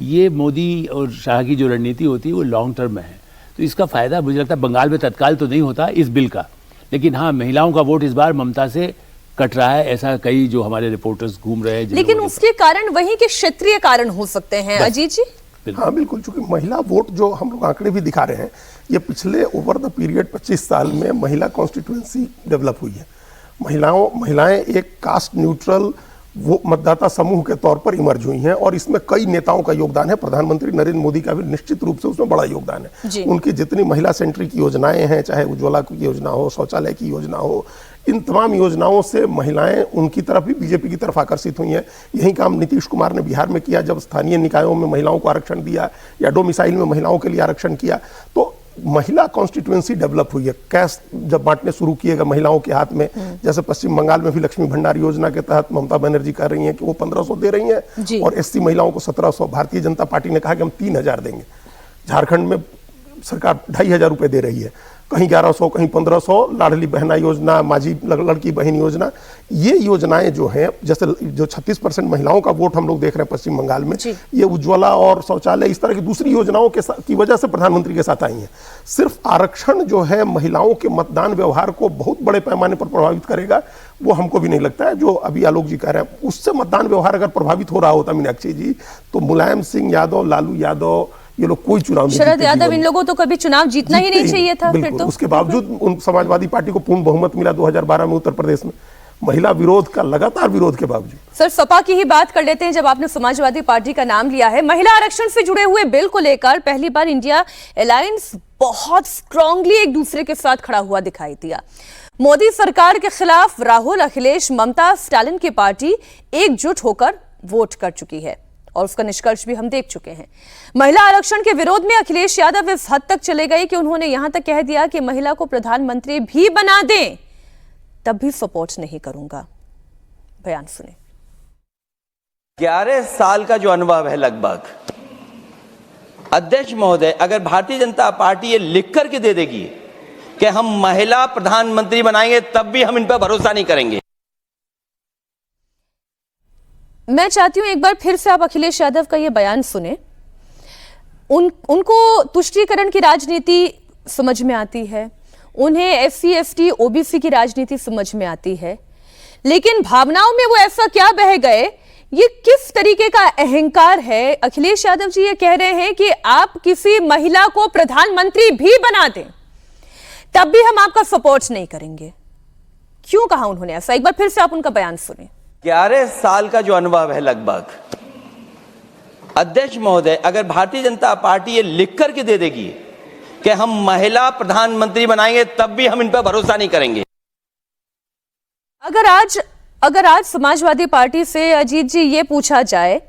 ये मोदी और शाह की जो रणनीति होती है वो लॉन्ग टर्म में है, तो इसका फायदा मुझे लगता है बंगाल में तत्काल तो नहीं होता इस बिल का, लेकिन हाँ महिलाओं का वोट इस बार ममता से कट रहा है, ऐसा कई जो हमारे रिपोर्टर्स घूम रहे हैं। लेकिन उसके कारण वही के क्षेत्रीय कारण हो सकते हैं अजीत जी। हाँ बिल्कुल, चूंकि महिला वोट जो हम लोग आंकड़े भी दिखा रहे हैं, ये पिछले ओवर द पीरियड 25 साल में महिला कॉन्स्टिट्यूएंसी डेवलप हुई है। महिलाएं एक कास्ट न्यूट्रल वो मतदाता समूह के तौर पर इमर्ज हुई हैं और इसमें कई नेताओं का योगदान है। प्रधानमंत्री नरेंद्र मोदी का भी निश्चित रूप से उसमें बड़ा योगदान है। उनकी जितनी महिला सेंट्रिक योजनाएं हैं, चाहे उज्ज्वला की योजना हो, शौचालय की योजना हो, इन तमाम योजनाओं से महिलाएं उनकी तरफ भी बीजेपी की तरफ आकर्षित हुई हैं। यही काम नीतीश कुमार ने बिहार में किया, जब स्थानीय निकायों में महिलाओं को आरक्षण दिया या डोमिसाइल में महिलाओं के लिए आरक्षण किया, तो महिला कॉन्स्टिट्यूएंसी डेवलप हुई है। कैश जब बांटने शुरू किएगा महिलाओं के हाथ में, जैसे पश्चिम बंगाल में भी लक्ष्मी भंडार योजना के तहत ममता बनर्जी कह रही हैं कि वो 1500 दे रही हैं और एससी महिलाओं को 1700। भारतीय जनता पार्टी ने कहा कि हम 3000 देंगे। झारखंड में सरकार 2500 रुपए दे रही है, कहीं 1100, कहीं 1500। लाडली बहना योजना, माझी लड़की बहन योजना, ये योजनाएं जो हैं, जैसे जो 36% महिलाओं का वोट हम लोग देख रहे हैं पश्चिम बंगाल में, ये उज्ज्वला और शौचालय इस तरह की दूसरी योजनाओं की वजह से प्रधानमंत्री के साथ आई हैं। सिर्फ आरक्षण जो है महिलाओं के मतदान व्यवहार को बहुत बड़े पैमाने पर प्रभावित करेगा, वो हमको भी नहीं लगता है। जो अभी आलोक जी कह रहे हैं, उससे मतदान व्यवहार अगर प्रभावित हो रहा होता मीनाक्षी जी, तो मुलायम सिंह यादव, लालू यादव, ये लोग कोई चुनाव नहीं, शरद यादव, इन लोगों तो कभी चुनाव जीतना ही नहीं चाहिए था। फिर तो उसके बावजूद उन समाजवादी पार्टी को पूर्ण बहुमत मिला 2012 में उत्तर प्रदेश में, महिला विरोध का लगातार विरोध के बावजूद। सर सपा की ही बात कर लेते हैं, जब आपने समाजवादी पार्टी का नाम लिया है। महिला आरक्षण से जुड़े हुए बिल को लेकर पहली बार इंडिया अलायंस बहुत स्ट्रांगली एक दूसरे के साथ खड़ा हुआ दिखाई दिया। मोदी सरकार के खिलाफ राहुल, अखिलेश, ममता, स्टालिन की पार्टी एकजुट होकर वोट कर चुकी है और उसका निष्कर्ष भी हम देख चुके हैं। महिला आरक्षण के विरोध में अखिलेश यादव इस हद तक चले गए कि उन्होंने यहां तक कह दिया कि महिला को प्रधानमंत्री भी बना दें तब भी सपोर्ट नहीं करूंगा। बयान सुने। 11 साल का जो अनुभव है लगभग, अध्यक्ष महोदय, अगर भारतीय जनता पार्टी ये लिख करके दे देगी कि हम महिला प्रधानमंत्री बनाएंगे तब भी हम इन पर भरोसा नहीं करेंगे। मैं चाहती हूं एक बार फिर से आप अखिलेश यादव का ये बयान सुने। उनको तुष्टीकरण की राजनीति समझ में आती है, उन्हें एससी एसटी ओबीसी की राजनीति समझ में आती है, लेकिन भावनाओं में वो ऐसा क्या बह गए, ये किस तरीके का अहंकार है। अखिलेश यादव जी ये कह रहे हैं कि आप किसी महिला को प्रधानमंत्री भी बना दें तब भी हम आपका सपोर्ट नहीं करेंगे। क्यों कहा उन्होंने ऐसा? एक बार फिर से आप उनका बयान सुने। 11 साल का जो अनुभव है लगभग, अध्यक्ष महोदय, अगर भारतीय जनता पार्टी ये लिख करके दे देगी कि हम महिला प्रधानमंत्री बनाएंगे तब भी हम इन पर भरोसा नहीं करेंगे। अगर आज समाजवादी पार्टी से अजीत जी ये पूछा जाए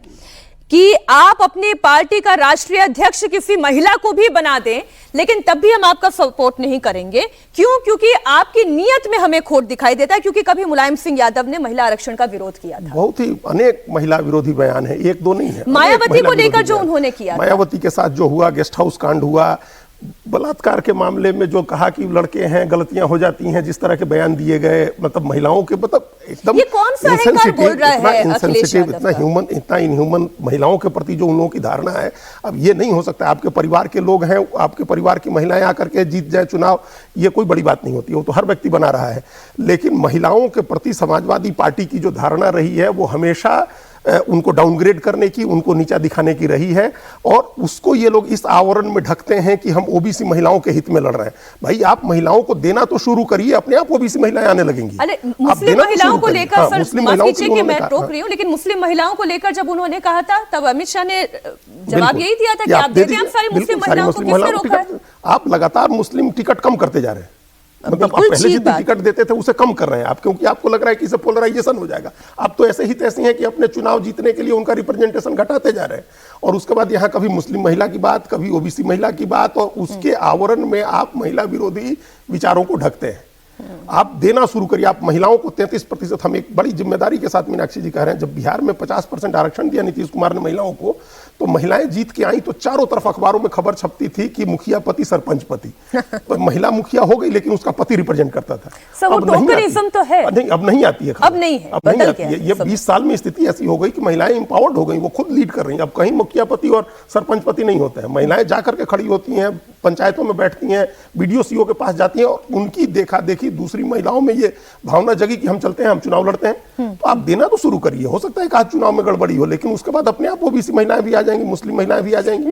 कि आप अपनी पार्टी का राष्ट्रीय अध्यक्ष किसी महिला को भी बना दें लेकिन तब भी हम आपका सपोर्ट नहीं करेंगे, क्यों? क्योंकि आपकी नीयत में हमें खोट दिखाई देता है, क्योंकि कभी मुलायम सिंह यादव ने महिला आरक्षण का विरोध किया था। बहुत ही अनेक महिला विरोधी बयान है, एक दो नहीं है। मायावती को लेकर जो उन्होंने किया, मायावती के साथ जो हुआ, गेस्ट हाउस कांड हुआ, बलात्कार के मामले में जो कहा कि लड़के हैं, गलतियां हो जाती हैं, जिस तरह के बयान दिए गए, मतलब महिलाओं के, मतलब एकदम इनसेंसिटिव, इतना इनह्यूमन महिलाओं के प्रति जो उन लोगों की धारणा है। अब ये नहीं हो सकता, आपके परिवार के लोग हैं, आपके परिवार की महिलाएं आकर के जीत जाए चुनाव, ये कोई बड़ी बात नहीं होती, वो तो हर व्यक्ति बना रहा है। लेकिन महिलाओं के प्रति समाजवादी पार्टी की जो धारणा रही है वो हमेशा उनको डाउनग्रेड करने की, उनको नीचा दिखाने की रही है, और उसको ये लोग इस आवरण में ढकते हैं कि हम ओबीसी महिलाओं के हित में लड़ रहे हैं। भाई आप महिलाओं को देना तो शुरू करिए, अपने आप ओबीसी महिलाएं आने लगेंगी। मुस्लिम महिलाओं को लेकर मैं टोक रही हूँ, लेकिन मुस्लिम महिलाओं को लेकर जब उन्होंने कहा था तब अमित शाह ने जवाब यही दिया था कि आप दे दें, हम सारी मुस्लिम महिलाओं को किसने रोका है? आप लगातार मुस्लिम टिकट कम करते जा रहे हैं, मतलब आप पहले जितनी टिकट देते थे उसे कम कर रहे हैं आप, क्योंकि आपको लग रहा है कि इससे पोलराइजेशन हो जाएगा। आप तो ऐसे ही तैसे हैं कि अपने चुनाव जीतने के लिए उनका रिप्रेजेंटेशन घटाते जा रहे हैं, और उसके बाद यहाँ कभी मुस्लिम महिला की बात, कभी ओबीसी महिला की बात, और उसके आवरण में आप महिला विरोधी विचारों को ढकते हैं। आप देना शुरू करिए, आप महिलाओं को 33%, हम एक बड़ी जिम्मेदारी के साथ मीनाक्षी जी कह रहे हैं, जब बिहार में 50% आरक्षण दिया नीतीश कुमार ने महिलाओं को, तो महिलाएं जीत के आई तो चारों तरफ अखबारों में खबर छपती थी कि मुखिया पति सरपंच पति। तो महिला मुखिया हो गई लेकिन उसका पति रिप्रेजेंट करता था। सर, वो टोकनिज्म तो है। नहीं, अब नहीं आती है खबर। अब नहीं है, अब नहीं बदल आती गया है। है ये सब। 20 साल में स्थिति ऐसी हो गई कि महिलाएं इंपावर्ड हो गई, वो खुद लीड कर रही हैं। अब कहीं मुखिया पति और सरपंच पति नहीं होता है, महिलाएं जाकर के खड़ी होती हैं, पंचायतों में बैठती हैं, बीडीओ सीओ के पास जाती हैं, और उनकी देखा देखी दूसरी महिलाओं में ये भावना जगी कि हम चलते हैं, हम चुनाव लड़ते हैं। तो आप देना तो शुरू करिए, हो सकता है कि आज चुनाव में गड़बड़ी हो, लेकिन उसके बाद अपने आप ओबीसी महिलाएं भी आ जाएंगी, मुस्लिम महिलाएं भी आ जाएंगी।